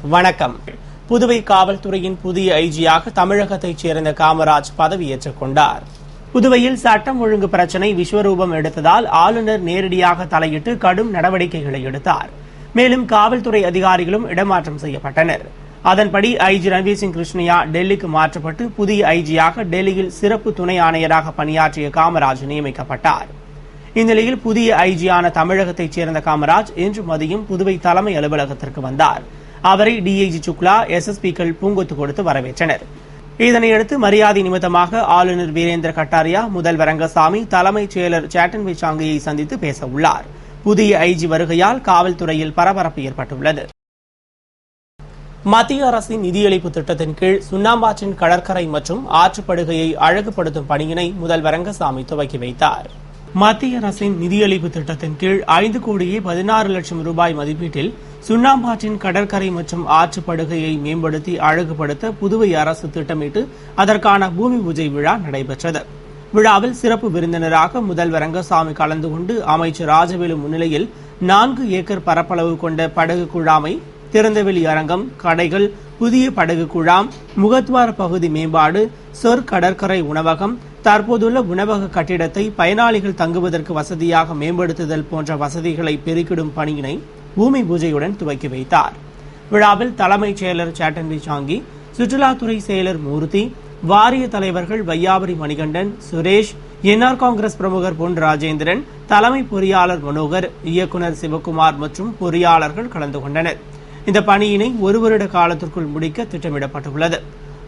வணக்கம். புதுவை காவல்துறையின் புதிய ஐஜியாக தமிழகத்தைச் சேர்ந்த காமராஜ் பதவியேற்றுக் கொண்டார். புதுவையில் சட்டம் ஒழுங்கு பிரச்சினை விஸ்வரூபம் எடுத்ததால் ஆளுநர் நேரடியாக தலையிட்டு கடும் நடவடிக்கைகளை எடுத்தார். மேலும் காவல்துறை அதிகாரிகளும் இடமாற்றம் செய்யப்பட்டனர். அதன்படி ஐஜி ரன்வீர் சிங் கிருஷ்ணயா டெல்லிக்கு மாற்றப்பட்டு புதிய ஐஜியாக டெல்லியில் சிறப்பு துணை ஆணையராக பணியாற்றிய காமராஜ் நியமிக்கப்பட்டார். இந்நிலையில் புதிய ஐஜியான தமிழகத்தைச் சேர்ந்த காமராஜ் இன்று மதியம் புதுவை தலைமை அலுவலகத்திற்கு வந்தார். அவரை டிஐஜி சுக்லா, எஸ்எஸ்பிக்கள் பூங்கொத்து கொடுத்து வரவேற்றனர். இதனையடுத்து மரியாதை நிமித்தமாக ஆளுநர் வீரேந்திர கட்டாரியா, முதல்வர் ரங்கசாமி, தலைமைச் செயலர் சேட்டன் விசாங்கியை சந்தித்து பேச உள்ளார். புதிய ஐஜி வருகையால் காவல்துறையில் பரபரப்பு ஏற்பட்டுள்ளது. மத்திய அரசின் நிதியளிப்பு திட்டத்தின் கீழ் சுண்ணாம்பாற்றின் கடற்கரை மற்றும் ஆற்றுப்படுகையை அழகுபடுத்தும் பணியினை முதல்வர் ரங்கசாமி துவக்கி வைத்தார். மத்திய அரசின் நிதியளிப்பு திட்டத்தின் கீழ் 5,16,00,000 ரூபாய் மதிப்பீட்டில் சுண்ணாம்பாற்றின் கடற்கரை மற்றும் ஆற்றுப்படுகையை மேம்படுத்தி அழகுபடுத்த புதுவை அரசு திட்டமிட்டு அதற்கான பூமி பூஜை விழா நடைபெற்றது. விழாவில் சிறப்பு விருந்தினராக முதல்வர் ரங்கசாமி கலந்து கொண்டு அமைச்சர் ராஜவேலு முன்னிலையில் 4 ஏக்கர் பரப்பளவு கொண்ட படகு குழாமை, திறந்தவெளி அரங்கம், கடைகள், புதிய படகு குழாம், முகத்வார பகுதி மேம்பாடு, கடற்கரை உணவகம், தற்போதுள்ள உணவக கட்டிடத்தை பயனாளிகள் தங்குவதற்கு வசதியாக மேம்படுத்துதல் போன்ற வசதிகளை பெருக்கிடும் பணியினை பூமி பூஜையுடன் துவக்கி வைத்தார். விழாவில் தலைமைச் செயலர் சேட்டன் விசாங்கி, சுற்றுலாத்துறை செயலர் மூர்த்தி, வாரிய தலைவர்கள் வையாபுரி மணிகண்டன், சுரேஷ், என்ஆர் காங்கிரஸ் பிரமுகர் பொன் ராஜேந்திரன், தலைமை பொறியாளர் மனோகர், இயக்குநர் சிவகுமார் மற்றும் பொறியாளர்கள் கலந்து கொண்டனர். இந்த பணியினை 1 வருட காலத்திற்குள் முடிக்க திட்டமிடப்பட்டுள்ளது.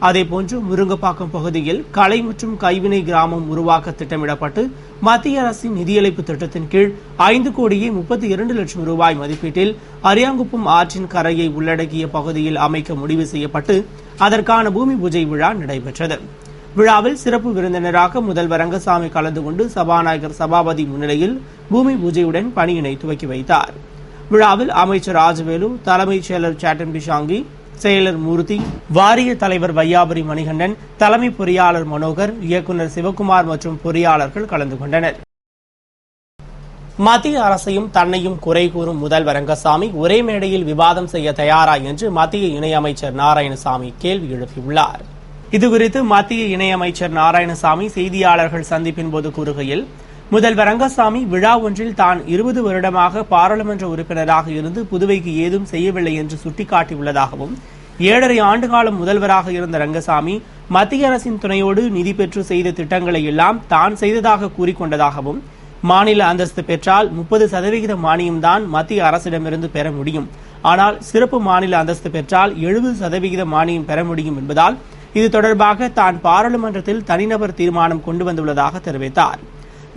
அதேபோன்று முருங்கப்பாக்கம் பகுதியில் கலை மற்றும் கைவினை கிராமம் உருவாக்க திட்டமிடப்பட்டு மத்திய அரசின் நிதியளிப்பு திட்டத்தின் கீழ் 5,32,00,000 ரூபாய் மதிப்பீட்டில் அரியாங்குப்பம் ஆற்றின் கரையை உள்ளடக்கிய பகுதியில் அமைக்க முடிவு செய்யப்பட்டு அதற்கான பூமி பூஜை விழா நடைபெற்றது. விழாவில் சிறப்பு விருந்தினராக முதல்வர் ரங்கசாமி கலந்து கொண்டு சபாநாயகர் சபாபதி முன்னிலையில் பூமி பூஜையுடன் பணியினை துவக்கி வைத்தார். விழாவில் அமைச்சர் ராஜவேலு, தலைமைச் செயலர் சேட்டன் பிஷாங்கி, செயலர் மூர்த்தி, வாரிய தலைவர் வையாபுரி மணிகண்டன், தலைமை பொறியாளர் மனோகர், இயக்குநர் சிவகுமார் மற்றும் பொறியாளர்கள் கலந்து கொண்டனர். மத்திய அரசையும் தன்னையும் குறை கூறும் முதல்வர் ரங்கசாமி ஒரே மேடையில் விவாதம் செய்ய தயாரா என்று மத்திய இணையமைச்சர் நாராயணசாமி கேள்வி எழுப்பியுள்ளார். இதுகுறித்து மத்திய இணையமைச்சர் நாராயணசாமி செய்தியாளர்கள் சந்திப்பின் போது கூறுகையில், முதல்வர் ரங்கசாமி விழா ஒன்றில் தான் 20 வருடமாக பாராளுமன்ற உறுப்பினராக இருந்து புதுவைக்கு ஏதும் செய்யவில்லை என்று சுட்டிக்காட்டியுள்ளதாகவும், 7.5 ஆண்டுகாலம் முதல்வராக இருந்த ரங்கசாமி மத்திய அரசின் துணையோடு நிதி பெற்று செய்த திட்டங்களை எல்லாம் தான் செய்ததாக கூறிக்கொண்டதாகவும், மாநில அந்தஸ்து பெற்றால் 30% மானியம்தான் மத்திய அரசிடமிருந்து பெற முடியும், ஆனால் சிறப்பு மாநில அந்தஸ்து பெற்றால் 70% மானியம் பெற முடியும் என்பதால் இது தொடர்பாக தான் பாராளுமன்றத்தில் தனிநபர் தீர்மானம் கொண்டு வந்துள்ளதாக தெரிவித்தார்.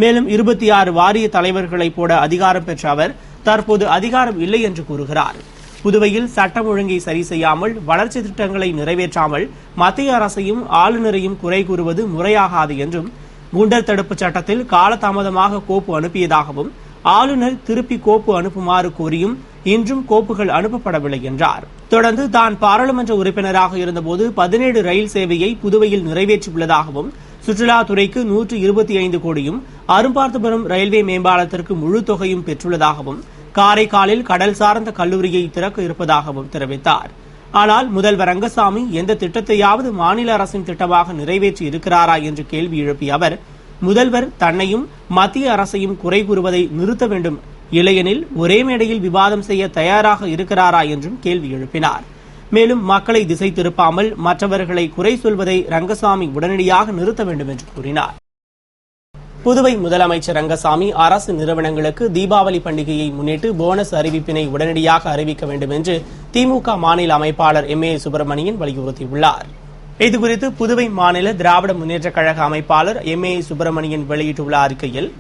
மேலும் 26 வாரிய தலைவர்களை போட அதிகாரம் பெற்ற அவர் தற்போது அதிகாரம் இல்லை என்று கூறுகிறார். புதுவையில் சட்டம் ஒழுங்கை சரி செய்யாமல், வளர்ச்சி திட்டங்களை நிறைவேற்றாமல் மத்திய அரசையும் ஆளுநரையும் குறை கூறுவது முறையாகாது என்றும், குண்டர் தடுப்பு சட்டத்தில் காலதாமதமாக கோப்பு அனுப்பியதாகவும், ஆளுநர் திருப்பி கோப்பு அனுப்புமாறு கோரியும் இன்றும் கோப்புகள் அனுப்பப்படவில்லை என்றார். தொடர்ந்து தான் பாராளுமன்ற உறுப்பினராக இருந்தபோது 17 ரயில் சேவையை புதுவையில் நிறைவேற்றியுள்ளதாகவும், சுற்றுலாத்துறைக்கு 125 கோடியும், அரும்பார்த்தபுரம் ரயில்வே மேம்பாலத்திற்கு முழு தொகையும் பெற்றுள்ளதாகவும், காரைக்காலில் கடல் சார்ந்த கல்லூரியை திறக்க இருப்பதாகவும் தெரிவித்தார். ஆனால் முதல்வர் ரங்கசாமி எந்த திட்டத்தையாவது மாநில அரசின் திட்டமாக நிறைவேற்றி இருக்கிறாரா என்று கேள்வி எழுப்பிய அவர், முதல்வர் தன்னையும் மத்திய அரசையும் குறை கூறுவதை நிறுத்த வேண்டும், இல்லையெனில் ஒரே மேடையில் விவாதம் செய்ய தயாராக இருக்கிறாரா என்றும் கேள்வி எழுப்பினார். மேலும் மக்களை திசை திருப்பாமல் மற்றவர்களை குறை சொல்வதை ரங்கசாமி உடனடியாக நிறுத்த வேண்டும் என்று கூறினார். புதுவை முதலமைச்சர் ரங்கசாமி அரசு நிறுவனங்களுக்கு தீபாவளி பண்டிகையை முன்னிட்டு போனஸ் அறிவிப்பினை உடனடியாக அறிவிக்க வேண்டும் என்று திமுக மாநில அமைப்பாளர் எம்.ஏ. சுப்பிரமணியன் வலியுறுத்தியுள்ளார். இதுகுறித்து புதுவை மாநில திராவிட முன்னேற்றக் கழக அமைப்பாளர் எம்.ஏ. சுப்பிரமணியன் வெளியிட்டுள்ள அறிக்கையில்,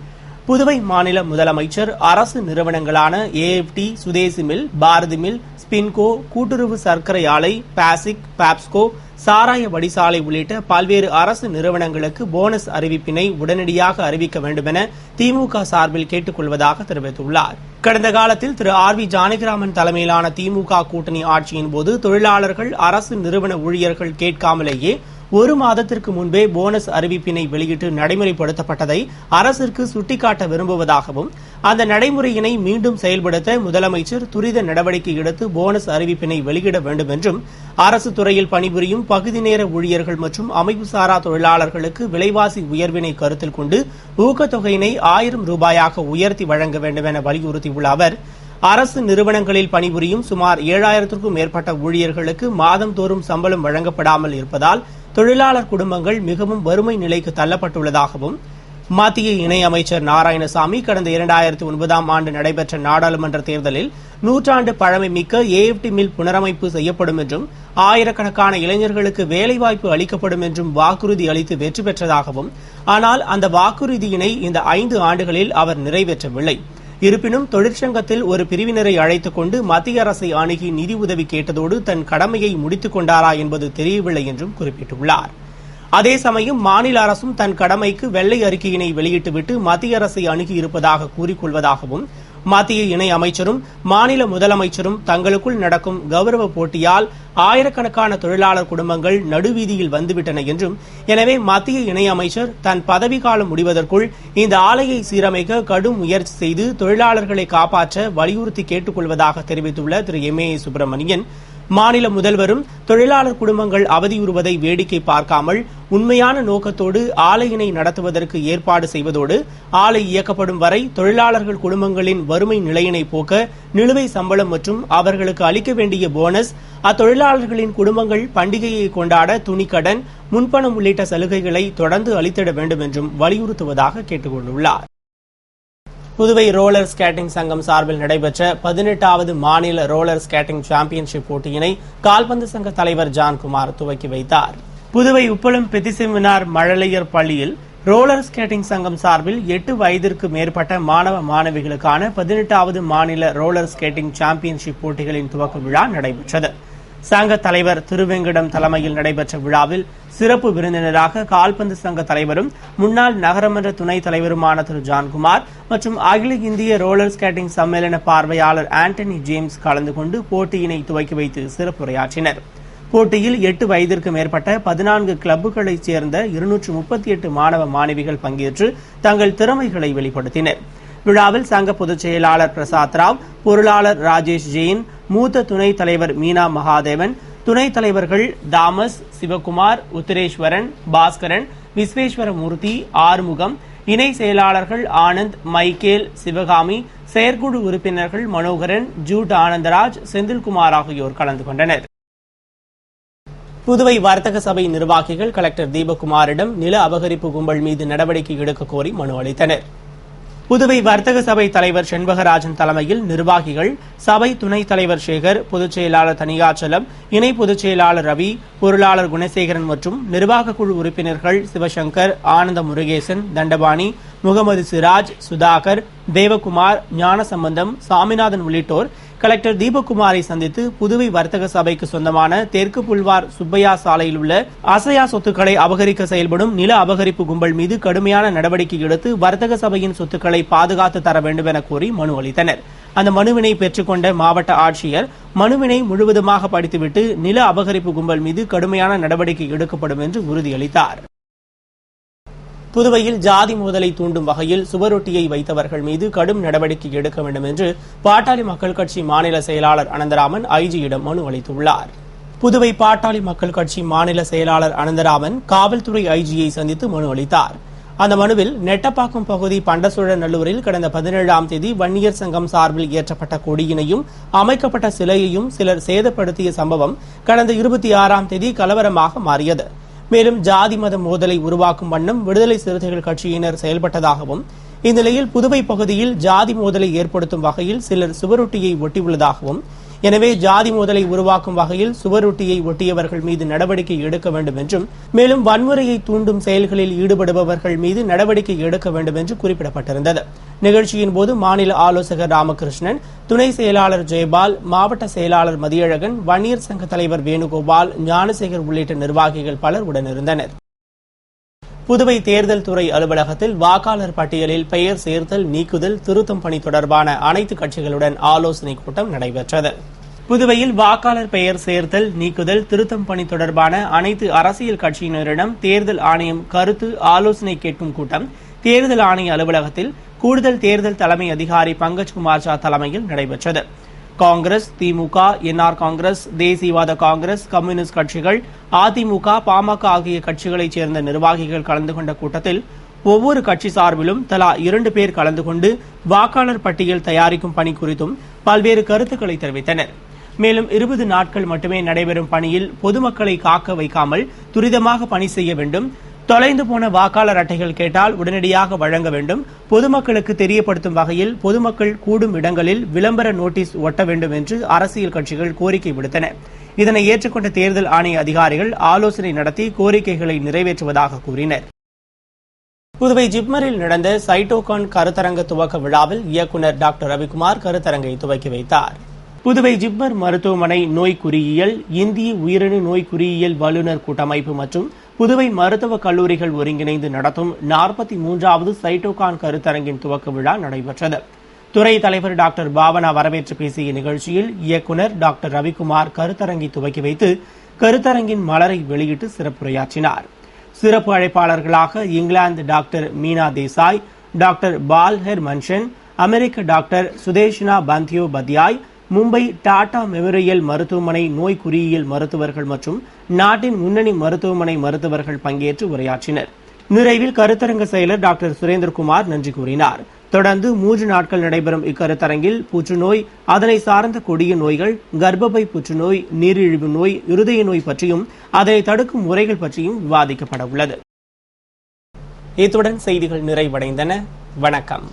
புதுவை மாநில முதலமைச்சர் அரசு நிறுவனங்களான ஏஎப்டி, சுதேசி மில், பாரதி மில், ஸ்பின்கோ, கூட்டுறவு சர்க்கரை ஆலை, பாசிக், பாப்ஸ்கோ, சாராய வடிசாலை உள்ளிட்ட பல்வேறு அரசு நிறுவனங்களுக்கு போனஸ் அறிவிப்பினை உடனடியாக அறிவிக்க வேண்டுமென திமுக சார்பில் கேட்டுக் கொள்வதாக தெரிவித்துள்ளார். கடந்த காலத்தில் திரு ஆர்.வி. ஜானகிராமன் தலைமையிலான திமுக கூட்டணி ஆட்சியின் போது தொழிலாளர்கள், அரசு நிறுவன ஊழியர்கள் கேட்காமலேயே ஒரு மாதத்திற்கு முன்பே போனஸ் அறிவிப்பினை வெளியிட்டு நடைமுறைப்படுத்தப்பட்டதை அரசிற்கு சுட்டிக்காட்ட விரும்புவதாகவும் அந்த நடைமுறையினை மீண்டும் செயல்படுத்த முதலமைச்சர் துரித நடவடிக்கை எடுத்து போனஸ் அறிவிப்பினை வெளியிட வேண்டும் என்றும் அரசு துறையில் பணிபுரியும் பகுதி நேர ஊழியர்கள் மற்றும் அமைப்புசாரா தொழிலாளர்களுக்கு விலைவாசி உயர்வினை கருத்தில் கொண்டு ஊக்கத்தொகையினை 1000 ரூபாயாக உயர்த்தி வழங்க வேண்டும் என வலியுறுத்தியுள்ள அவர், அரசு நிறுவனங்களில் பணிபுரியும் சுமார் 7000க்கும் மேற்பட்ட ஊழியர்களுக்கு மாதந்தோறும் சம்பளம் வழங்கப்படாமல் இருப்பதால் தொழிலாளர் குடும்பங்கள் மிகவும் வறுமை நிலைக்கு தள்ளப்பட்டுள்ளதாகவும், மத்திய இணையமைச்சர் நாராயணசாமி கடந்த 2009ஆம் ஆண்டு நடைபெற்ற நாடாளுமன்ற தேர்தலில் 100 ஆண்டு பழமை மிக்க AFT மில் புனரமைப்பு செய்யப்படும் என்றும் ஆயிரக்கணக்கான இளைஞர்களுக்கு வேலைவாய்ப்பு அளிக்கப்படும் என்றும் வாக்குறுதி அளித்து வெற்றி பெற்றதாகவும், ஆனால் அந்த வாக்குறுதியினை இந்த 5 ஆண்டுகளில் அவர் நிறைவேற்றவில்லை. இருப்பினும் தொழிற்சங்கத்தில் ஒரு பிரிவினரை அழைத்துக் கொண்டு மத்திய அரசை அணுகி நிதி உதவி கேட்டதோடு தன் கடமையை முடித்துக் கொண்டாரா என்பது தெரியவில்லை என்றும் குறிப்பிட்டுள்ளார். அதே சமயம் மாநில அரசும் தன் கடமைக்கு வெள்ளை அறிக்கையினை வெளியிட்டுவிட்டு மத்திய அரசை அணுகியிருப்பதாக கூறிக்கொள்வதாகவும், மத்திய இணை அமைச்சரும் மாநில முதலமைச்சரும் தங்களுக்குள் நடக்கும் கௌரவ போட்டியால் ஆயிரக்கணக்கான தொழிலாளர் குடும்பங்கள் நடுவீதியில் வந்துவிட்டன என்றும், எனவே மத்திய இணை அமைச்சர் தன் பதவிக்காலம் முடிவதற்குள் இந்த ஆலையை சீரமைக்க கடும் முயற்சி செய்து தொழிலாளர்களை காப்பாற்ற வலியுறுத்தி கேட்டுக் கொள்வதாக தெரிவித்துள்ள திரு MAA சுப்பிரமணியன், மாநில முதல்வரும் தொழிலாளர் குடும்பங்கள் அவதியுறுவதை வேடிக்கை பார்க்காமல் உண்மையான நோக்கத்தோடு ஆலையினை நடத்துவதற்கு ஏற்பாடு செய்வதோடு, ஆலை இயக்கப்படும் வரை தொழிலாளர்கள் குடும்பங்களின் வறுமை நிலையினை போக்க நிலுவை சம்பளம் மற்றும் அவர்களுக்கு அளிக்க வேண்டிய போனஸ், அத்தொழிலாளர்களின் குடும்பங்கள் பண்டிகையை கொண்டாட துணிக்கடன், முன்பணம் உள்ளிட்ட சலுகைகளை தொடர்ந்து அளித்திட வேண்டும் என்றும் வலியுறுத்துவதாக கேட்டுக் கொண்டுள்ளார். புதுவை ரோலர் ஸ்கேட்டிங் சங்கம் சார்பில் நடைபெற்ற 18வது மாநில ரோலர் ஸ்கேட்டிங் சாம்பியன்ஷிப் போட்டியினை கால்பந்து சங்க தலைவர் ஜான்குமார் துவக்கி வைத்தார். புதுவை உப்பளம் பெத்திசெமினார் மழலையர் பள்ளியில் ரோலர் ஸ்கேட்டிங் சங்கம் சார்பில் 8 வயதிற்கு மேற்பட்ட மாணவ மாணவிகளுக்கான 18வது மாநில ரோலர் ஸ்கேட்டிங் சாம்பியன்ஷிப் போட்டிகளின் துவக்க விழா நடைபெற்றது. சங்க தலைவர் திருவெங்கடம் தலைமையில் நடைபெற்ற விழாவில் சிறப்பு விருந்தினராக கால்பந்து சங்க தலைவரும் முன்னாள் நகரமன்ற துணைத் தலைவருமான திரு ஜான்குமார் மற்றும் அகில இந்திய ரோலர் ஸ்கேட்டிங் சம்மேளன பார்வையாளர் ஆண்டனி ஜேம்ஸ் கலந்து கொண்டு போட்டியினை துவக்கி வைத்து சிறப்புரையாற்றினர். போட்டியில் 8 வயதிற்கு மேற்பட்ட 14 கிளப்புகளைச் சேர்ந்த 238 மாணவ மாணவிகள் பங்கேற்று தங்கள் திறமைகளை வெளிப்படுத்தினர். விழாவில் சங்க பொதுச் செயலாளர் பிரசாத் ராவ், பொருளாளர் ராஜேஷ் ஜெயின், மூத்த துணைத் தலைவர் மீனா மகாதேவன், துணைத் தலைவர்கள் தாமஸ், சிவகுமார், உத்திரேஸ்வரன், பாஸ்கரன், விஸ்வேஸ்வரமூர்த்தி, ஆறுமுகம், இணை செயலாளர்கள் ஆனந்த், மைக்கேல், சிவகாமி, செயற்குழு உறுப்பினர்கள் மனோகரன், ஜூட் ஆனந்தராஜ், செந்தில்குமார் ஆகியோர் கலந்து கொண்டனர். புதுவை வர்த்தக சபை நிர்வாகிகள் கலெக்டர் தீபக்குமாரிடம் நில அபகரிப்பு கும்பல் மீது நடவடிக்கை எடுக்க கோரி மனு அளித்தனர். புதுவை வர்த்தக சபை தலைவர் செண்பகராஜன் தலைமையில் நிர்வாகிகள், சபை துணைத் தலைவர் சேகர், பொதுச் செயலாளர் தனியாச்சலம், இணை பொதுச் செயலாளர் ரவி, பொருளாளர் குணசேகரன் மற்றும் நிர்வாக குழு உறுப்பினர்கள் சிவசங்கர், ஆனந்த முருகேசன், தண்டபாணி, முகமது சிராஜ், சுதாகர், தேவகுமார், ஞானசம்பந்தம், சாமிநாதன் உள்ளிட்டோர் கலெக்டர் தீபக்குமாரை சந்தித்து புதுவை வர்த்தக சபைக்கு சொந்தமான தெற்கு புல்வார் சுப்பையா சாலையில் உள்ள அசையா சொத்துக்களை அபகரிக்க செயல்படும் நில அபகரிப்பு கும்பல் மீது கடுமையான நடவடிக்கை எடுத்து வர்த்தக சபையின் சொத்துக்களை பாதுகாத்து தர வேண்டும் என கோரி மனு அளித்தனர். அந்த மனுவினை பெற்றுக்கொண்ட மாவட்ட ஆட்சியர் மனுவினை முழுவதுமாக படித்துவிட்டு நில அபகரிப்பு கும்பல் மீது கடுமையான நடவடிக்கை எடுக்கப்படும் என்று உறுதியளித்தார். புதுவையில் ஜாதி மோதலை தூண்டும் வகையில் சுவரொட்டியை வைத்தவர்கள் மீது கடும் நடவடிக்கை எடுக்க வேண்டும் என்று பாட்டாளி மக்கள் கட்சி மாநில செயலாளர் அனந்தராமன் ஐஜியிடம் மனு அளித்துள்ளார். புதுவை பாட்டாளி மக்கள் கட்சி மாநில செயலாளர் அனந்தராமன் காவல்துறை ஐஜியை சந்தித்து மனு அளித்தார். அந்த மனுவில் நெட்டப்பாக்கம் பகுதி பண்டசோழநல்லூரில் கடந்த 17ஆம் தேதி வன்னியர் சங்கம் சார்பில் ஏற்றப்பட்ட கொடியினையும் அமைக்கப்பட்ட சிலையையும் சிலர் சேதப்படுத்திய சம்பவம் கடந்த 26ஆம் தேதி கலவரமாக மாறியது. மேலும் ஜாதி மத மோதலை உருவாக்கும் வண்ணம் விடுதலை சிறுத்தைகள் கட்சியினர் செயல்பட்டதாகவும், இந்நிலையில் புதுவை பகுதியில் ஜாதி மோதலை ஏற்படுத்தும் வகையில் சிலர் சுவரொட்டியை ஒட்டியுள்ளதாகவும், எனவே ஜாதி மோதலை உருவாக்கும் வகையில் சுவரொட்டியை ஒட்டியவர்கள் மீது நடவடிக்கை எடுக்க வேண்டும் என்றும், மேலும் வன்முறையை தூண்டும் செயல்களில் ஈடுபடுபவர்கள் மீது நடவடிக்கை எடுக்க வேண்டும் என்று குறிப்பிடப்பட்டிருந்தது. நிகழ்ச்சியின் போது மாநில ஆலோசகர் ராமகிருஷ்ணன், துணை செயலாளர் ஜெயபால், மாவட்ட செயலாளர் மதியழகன், வன்னியர் சங்க தலைவர் வேணுகோபால், ஞானசேகர் உள்ளிட்ட நிர்வாகிகள் பலர் உடனிருந்தனர். புதுவை தேர்தல் துறை அலுவலகத்தில் வாக்காளர் பட்டியலில் பெயர் சேர்த்தல், நீக்குதல், திருத்தம் பணி தொடர்பான அனைத்து கட்சிகளுடன் ஆலோசனைக் கூட்டம் நடைபெற்றது. புதுவையில் வாக்காளர் பெயர் சேர்த்தல், நீக்குதல், திருத்தம் பணி தொடர்பான அனைத்து அரசியல் கட்சியினரிடம் தேர்தல் ஆணையம் கருத்து ஆலோசனை கேட்கும் கூட்டம் தேர்தல் ஆணைய அலுவலகத்தில் கூடுதல் தேர்தல் தலைமை அதிகாரி பங்கஜ்குமார் ஜா தலைமையில் நடைபெற்றது. காங்கிரஸ், திமுக, என்ஆர் காங்கிரஸ், தேசியவாத காங்கிரஸ், கம்யூனிஸ்ட் கட்சிகள், அதிமுக, பாமக ஆகிய கட்சிகளைச் சேர்ந்த நிர்வாகிகள் கலந்து கொண்ட கூட்டத்தில் ஒவ்வொரு கட்சி சார்பிலும் தலா 2 பேர் கலந்து கொண்டு வாக்காளர் பட்டியல் தயாரிக்கும் பணி குறித்தும் பல்வேறு கருத்துக்களை தெரிவித்தனர். மேலும் 20 நாட்கள் மட்டுமே நடைபெறும் பணியில் பொதுமக்களை காக்க வைக்காமல் துரிதமாக பணி செய்ய வேண்டும், தொலைந்து போன வாக்காளர் அட்டைகள் கேட்டால் உடனடியாக வழங்க வேண்டும், பொதுமக்களுக்கு தெரியப்படுத்தும் வகையில் பொதுமக்கள் கூடும் இடங்களில் விளம்பர நோட்டீஸ் ஒட்ட வேண்டும் என்று அரசியல் கட்சிகள் கோரிக்கை விடுத்தன. இதனை ஏற்றுக்கொண்ட தேர்தல் ஆணைய அதிகாரிகள் ஆலோசனை நடத்தி கோரிக்கைகளை நிறைவேற்றுவதாக கூறினர். புதுவை ஜிப்மரில் நடந்த சைட்டோகான் கருத்தரங்க துவக்க விழாவில் இயக்குநர் டாக்டர் ரவிக்குமார் கருத்தரங்கை துவக்கி வைத்தார். புதுவை ஜிப்மர் மருத்துவமனை நோய் குறியியல், இந்திய உயிரணு நோய் குறியியல் வல்லுநர் கூட்டமைப்பு மற்றும் புதுவை மருத்துவக் கல்லூரிகள் ஒருங்கிணைந்து நடத்தும் 43வது சைட்டோகான் கருத்தரங்கின் துவக்க விழா நடைபெற்றது. துறை தலைவர் டாக்டர் பாவனா வரவேற்று பேசிய நிகழ்ச்சியில் இயக்குநர் டாக்டர் ரவிக்குமார் கருத்தரங்கை துவக்கி வைத்து கருத்தரங்கின் மலரை வெளியிட்டு சிறப்புரையாற்றினார். சிறப்பு அழைப்பாளர்களாக இங்கிலாந்து டாக்டர் மீனா தேசாய், டாக்டர் பால்ஹர் மன்ஷன், அமெரிக்க டாக்டர் சுதேஷ்னா பந்தியோபத்யாய், மும்பை டாடா மெமோரியல் மருத்துவமனை நோய் குறியியல் மருத்துவர்கள் மற்றும் நாட்டின் முன்னணி மருத்துவமனை மருத்துவர்கள் பங்கேற்று உரையாற்றினர். நிறைவில் கருத்தரங்க செயலர் டாக்டர் சுரேந்திரகுமார் நன்றி கூறினார். தொடர்ந்து 3 நாட்கள் நடைபெறும் இக்கருத்தரங்கில் புற்றுநோய், அதனை சார்ந்த கொடிய நோய்கள், கர்ப்பப்பை புற்றுநோய், நீரிழிவு நோய், இருதய நோய் பற்றியும் அதனை தடுக்கும் முறைகள் பற்றியும் விவாதிக்கப்பட உள்ளது. இத்துடன் செய்திகள் நிறைவடைந்தன. வணக்கம்.